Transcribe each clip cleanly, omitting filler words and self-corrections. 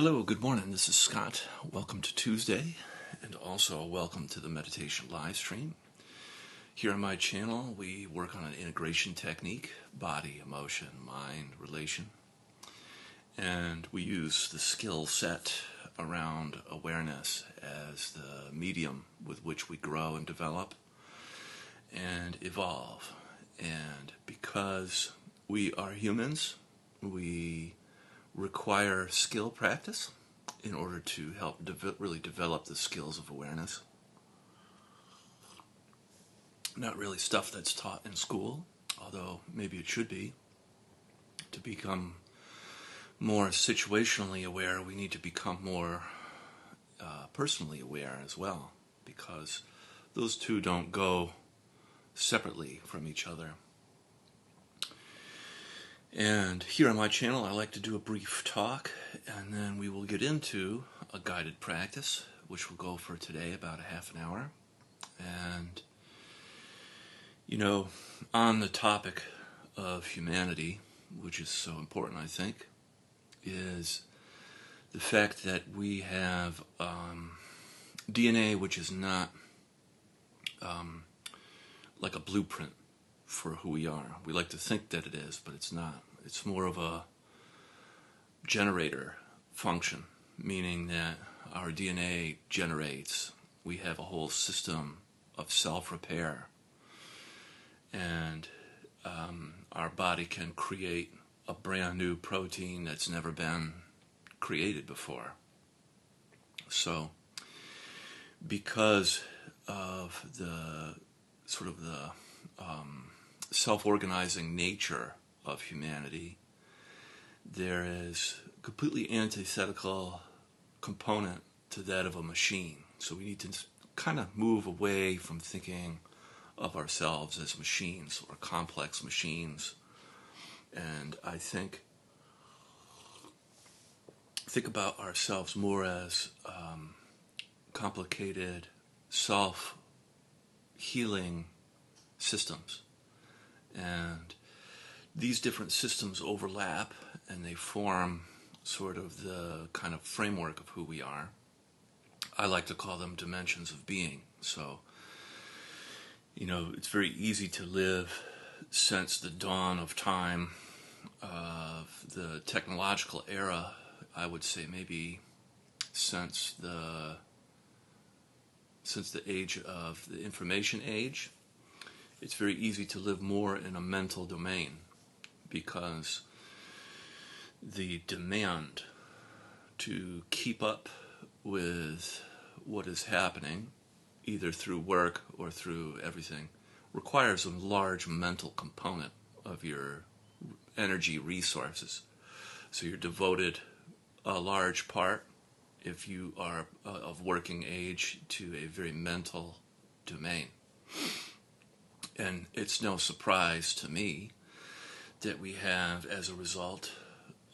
Hello, good morning. This is Scott. Welcome to Tuesday, and also welcome to the meditation live stream. Here on my channel, we work on an integration technique: body, emotion, mind, relation. And we use the skill set around awareness as the medium with which we grow and develop and evolve. And because we are humans, we require skill practice in order to help really develop the skills of awareness. Not really stuff that's taught in school, although maybe it should be. To become more situationally aware, we need to become more personally aware as well, because those two don't go separately from each other. And here on my channel, I like to do a brief talk, and then we will get into a guided practice, which will go for today about a half an hour. And, on the topic of humanity, which is so important, I think, is the fact that we have DNA which is not like a blueprint for who we are. We like to think that it is, but it's not. It's more of a generator function, meaning that our DNA generates. We have a whole system of self-repair, and our body can create a brand new protein that's never been created before. So, because of the sort of the self-organizing nature of humanity, there is a completely antithetical component to that of a machine. So we need to kind of move away from thinking of ourselves as machines or complex machines. And I think about ourselves more as complicated self-healing systems. And these different systems overlap, and they form sort of the kind of framework of who we are. I like to call them dimensions of being. So, it's very easy to live since the dawn of time, of the technological era. I would say maybe since the age of the information age. It's very easy to live more in a mental domain, because the demand to keep up with what is happening, either through work or through everything, requires a large mental component of your energy resources. So you're devoted a large part, if you are of working age, to a very mental domain. And it's no surprise to me that we have, as a result,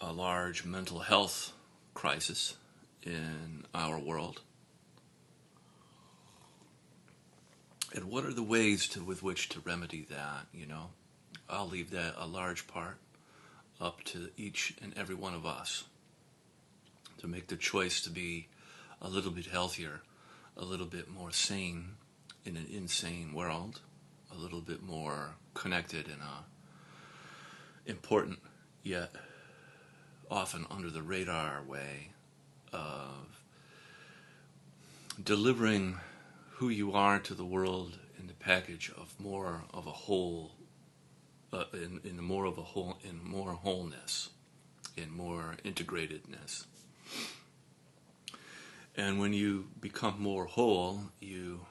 a large mental health crisis in our world. And what are the ways with which to remedy that, I'll leave that a large part up to each and every one of us to make the choice to be a little bit healthier, a little bit more sane in an insane world, a little bit more connected in a important yet often under the radar way of delivering who you are to the world in the package of more of a whole, in more wholeness, in more integratedness. And when you become more whole, you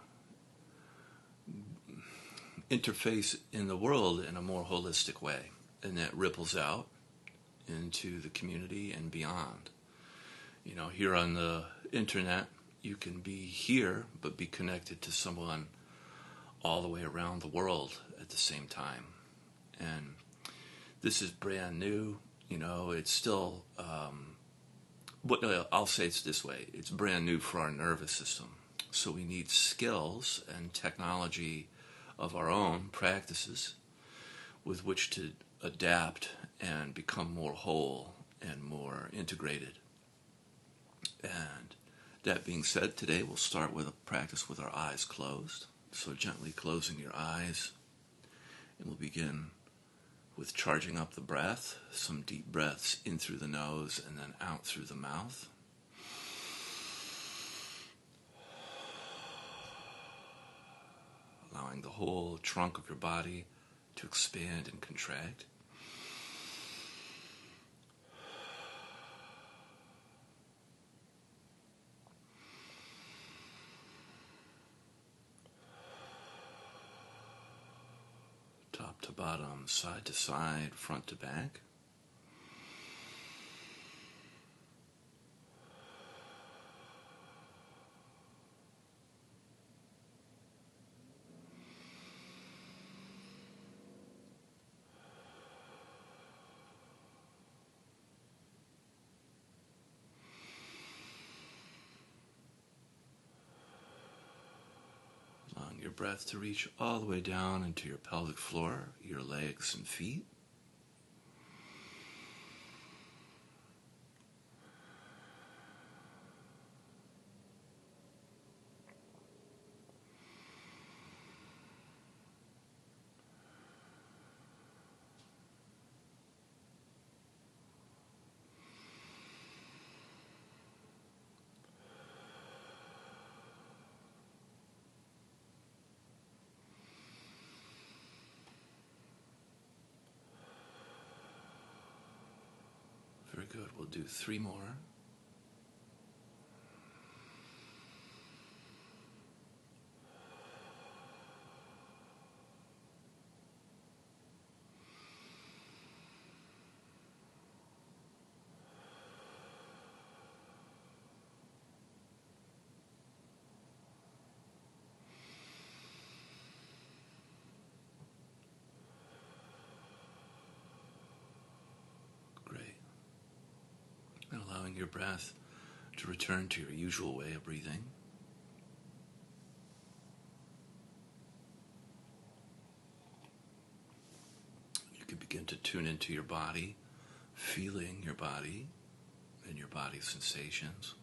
interface in the world in a more holistic way, and that ripples out into the community and beyond. Here on the internet, you can be here but be connected to someone all the way around the world at the same time. And this is brand new. It's still I'll say it's this way: it's brand new for our nervous system. So we need skills and technology of our own, practices with which to adapt and become more whole and more integrated. And that being said, today we'll start with a practice with our eyes closed. So gently closing your eyes, and we'll begin with charging up the breath, some deep breaths in through the nose and then out through the mouth. Allowing the whole trunk of your body to expand and contract. Top to bottom, side to side, front to back. Allowing your breath to reach all the way down into your pelvic floor, your legs and feet. Very good. We'll do 3 more. Great. And allowing your breath to return to your usual way of breathing. You can begin to tune into your body, feeling your body and your body's sensations.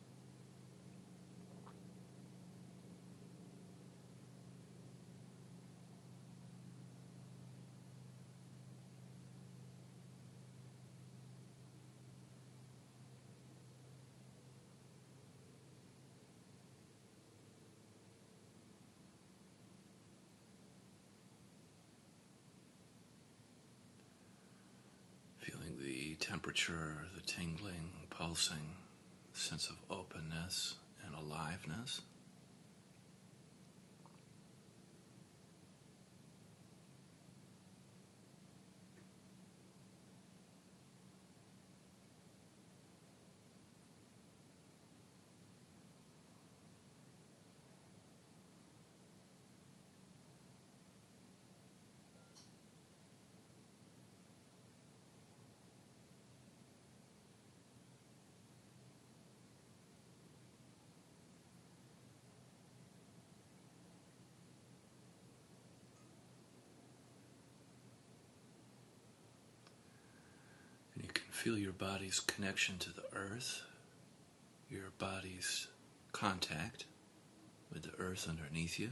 Feeling the temperature, the tingling, pulsing, sense of openness and aliveness. And you can feel your body's connection to the earth, your body's contact with the earth underneath you.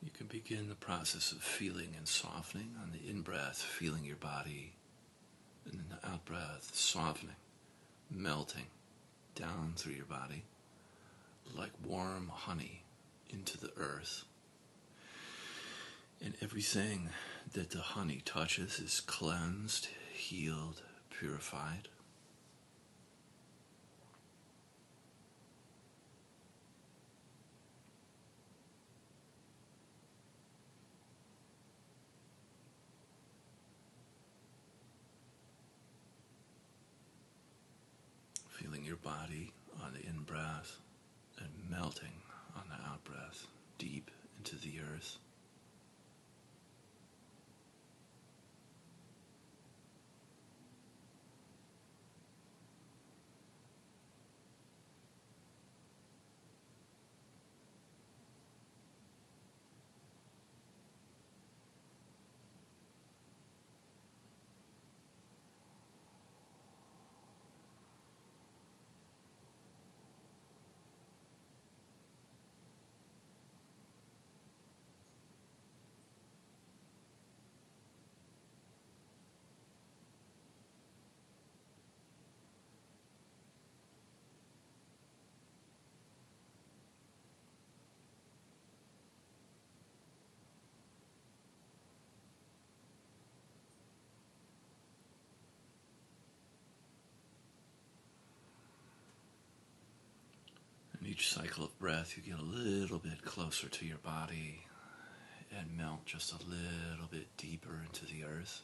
You can begin the process of feeling and softening. On the in-breath, feeling your body, and then the out-breath, softening, melting down through your body like warm honey into the earth. And everything that the honey touches is cleansed, healed, purified. body on the in-breath and melting on the out-breath deep into the earth. And each cycle of breath, you get a little bit closer to your body and melt just a little bit deeper into the earth.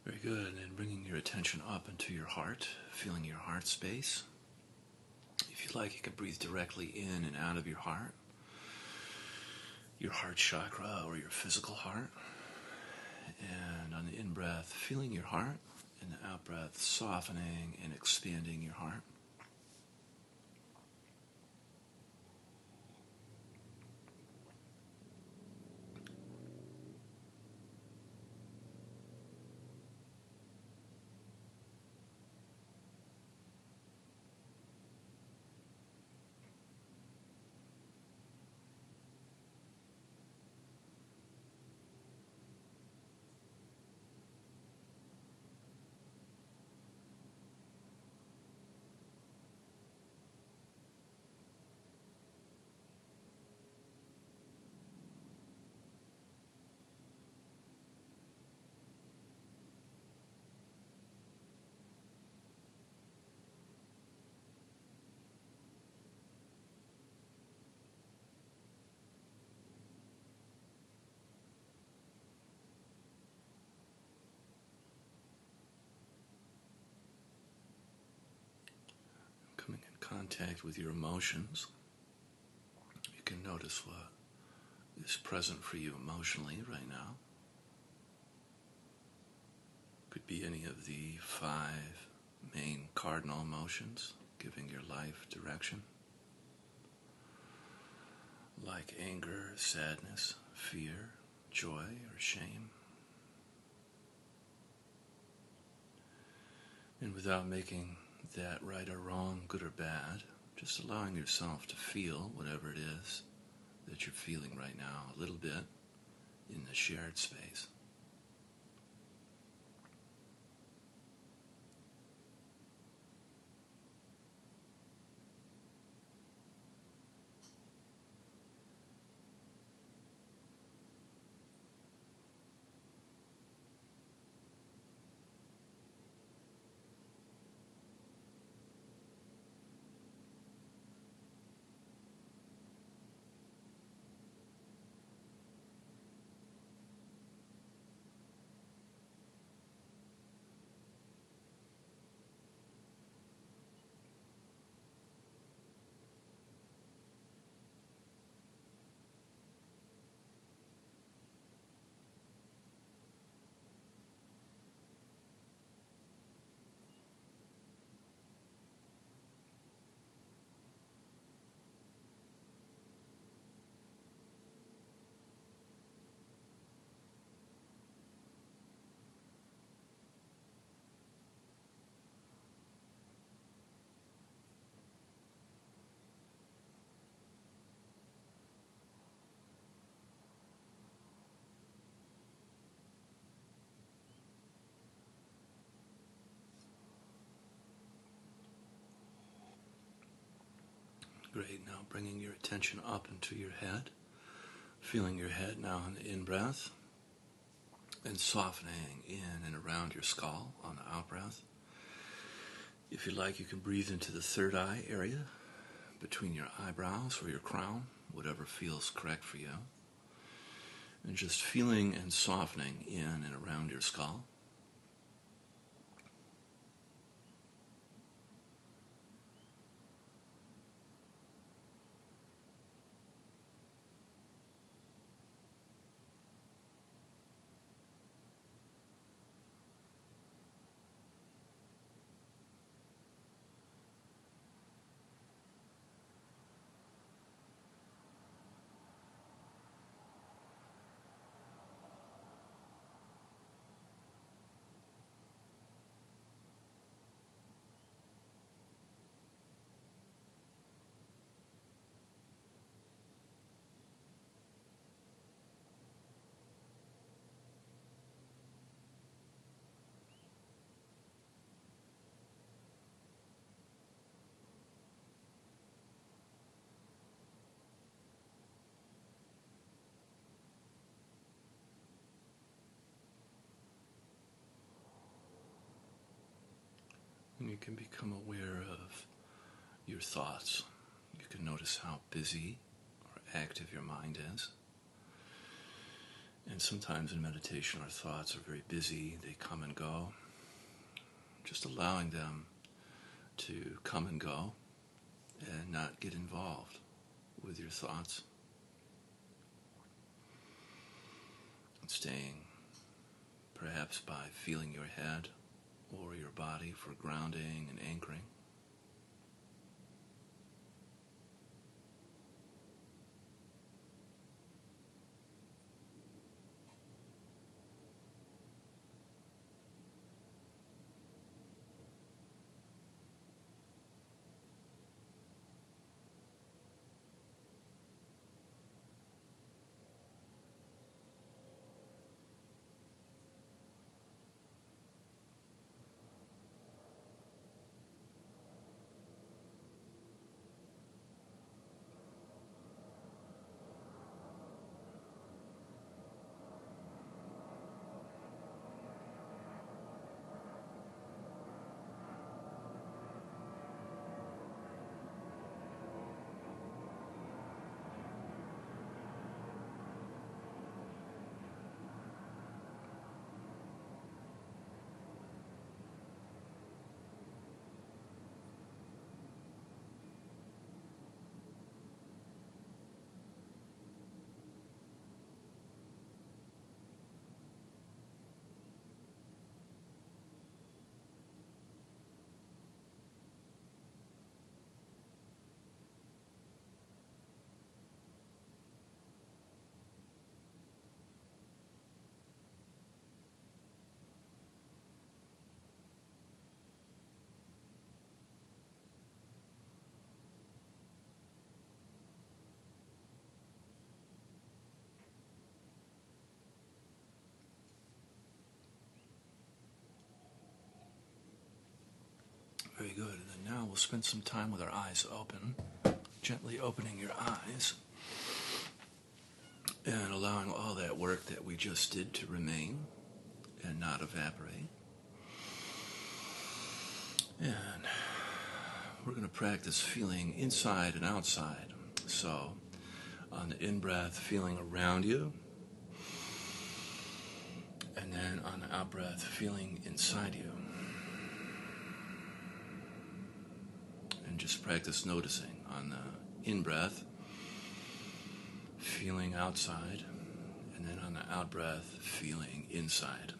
Very good. And then bringing your attention up into your heart, feeling your heart space. If you'd like, you can breathe directly in and out of your heart chakra or your physical heart. And on the in-breath, feeling your heart, and the out-breath, softening and expanding your heart. Coming in contact with your emotions, you can notice what is present for you emotionally right now. Could be any of the 5 main cardinal emotions giving your life direction, like anger, sadness, fear, joy, or shame. And without making that right or wrong, good or bad, just allowing yourself to feel whatever it is that you're feeling right now, a little bit in the shared space. Great. Now bringing your attention up into your head, feeling your head now on the in-breath, and softening in and around your skull on the out-breath. If you like, you can breathe into the third eye area, between your eyebrows or your crown, whatever feels correct for you. And just feeling and softening in and around your skull. And you can become aware of your thoughts. You can notice how busy or active your mind is. And sometimes in meditation, our thoughts are very busy. They come and go. Just allowing them to come and go and not get involved with your thoughts. And staying perhaps by feeling your head or your body for grounding and anchoring. Very good. And then now we'll spend some time with our eyes open, gently opening your eyes and allowing all that work that we just did to remain and not evaporate. And we're going to practice feeling inside and outside. So on the in-breath, feeling around you, and then on the out-breath, feeling inside you. And just practice noticing on the in-breath, feeling outside, and then on the out-breath, feeling inside.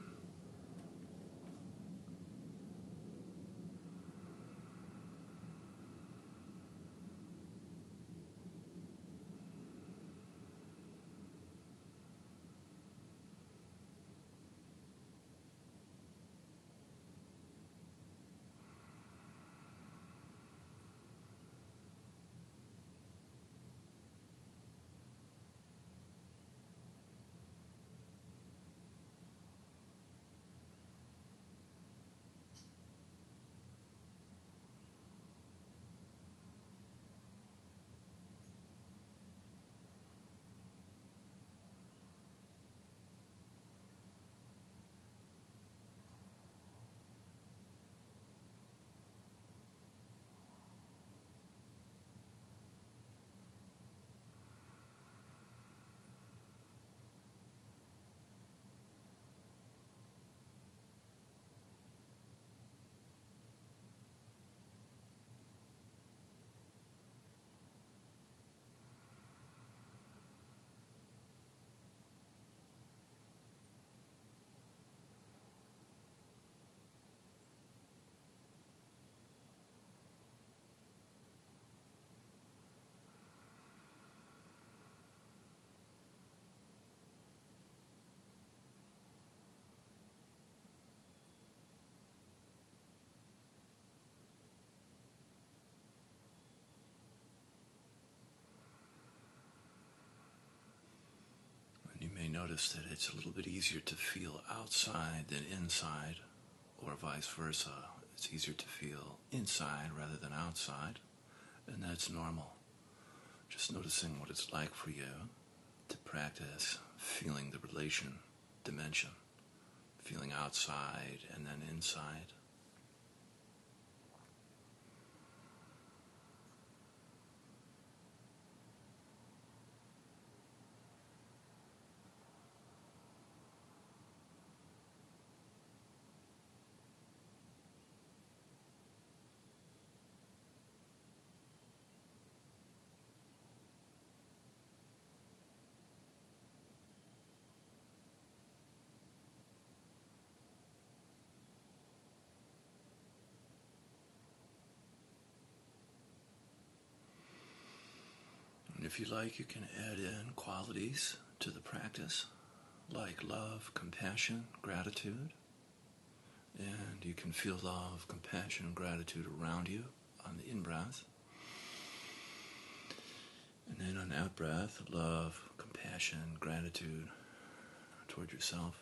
notice that it's a little bit easier to feel outside than inside, or vice versa. It's easier to feel inside rather than outside, and that's normal. Just noticing what it's like for you to practice feeling the relation dimension, feeling outside and then inside. And if you like, you can add in qualities to the practice, like love, compassion, gratitude. And you can feel love, compassion, and gratitude around you on the in-breath. And then on out-breath, love, compassion, gratitude toward yourself.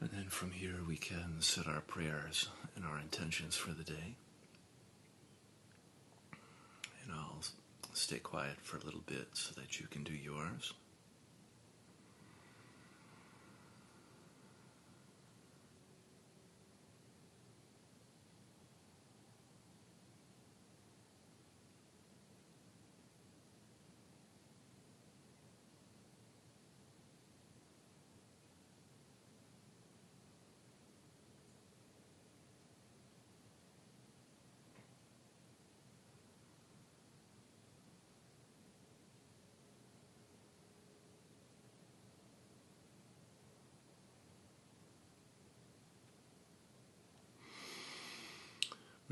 And then from here we can set our prayers and our intentions for the day. And I'll stay quiet for a little bit so that you can do yours.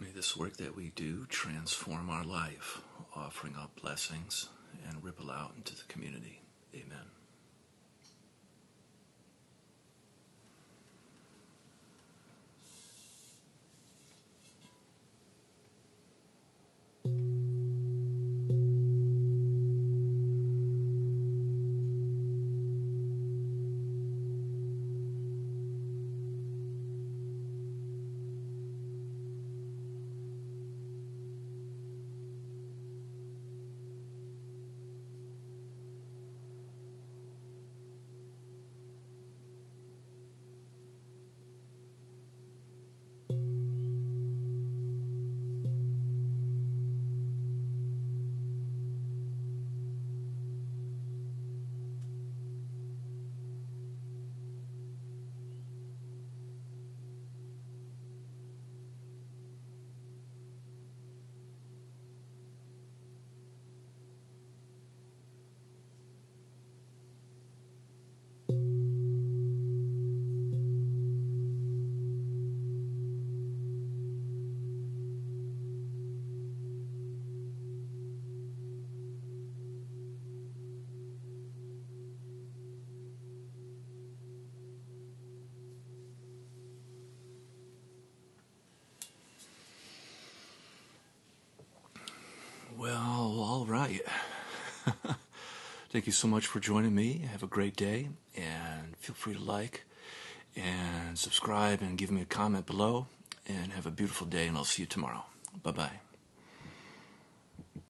May this work that we do transform our life, offering up blessings and ripple out into the community. Amen. Well, all right. Thank you so much for joining me. Have a great day, and feel free to like and subscribe and give me a comment below. And have a beautiful day, and I'll see you tomorrow. Bye-bye.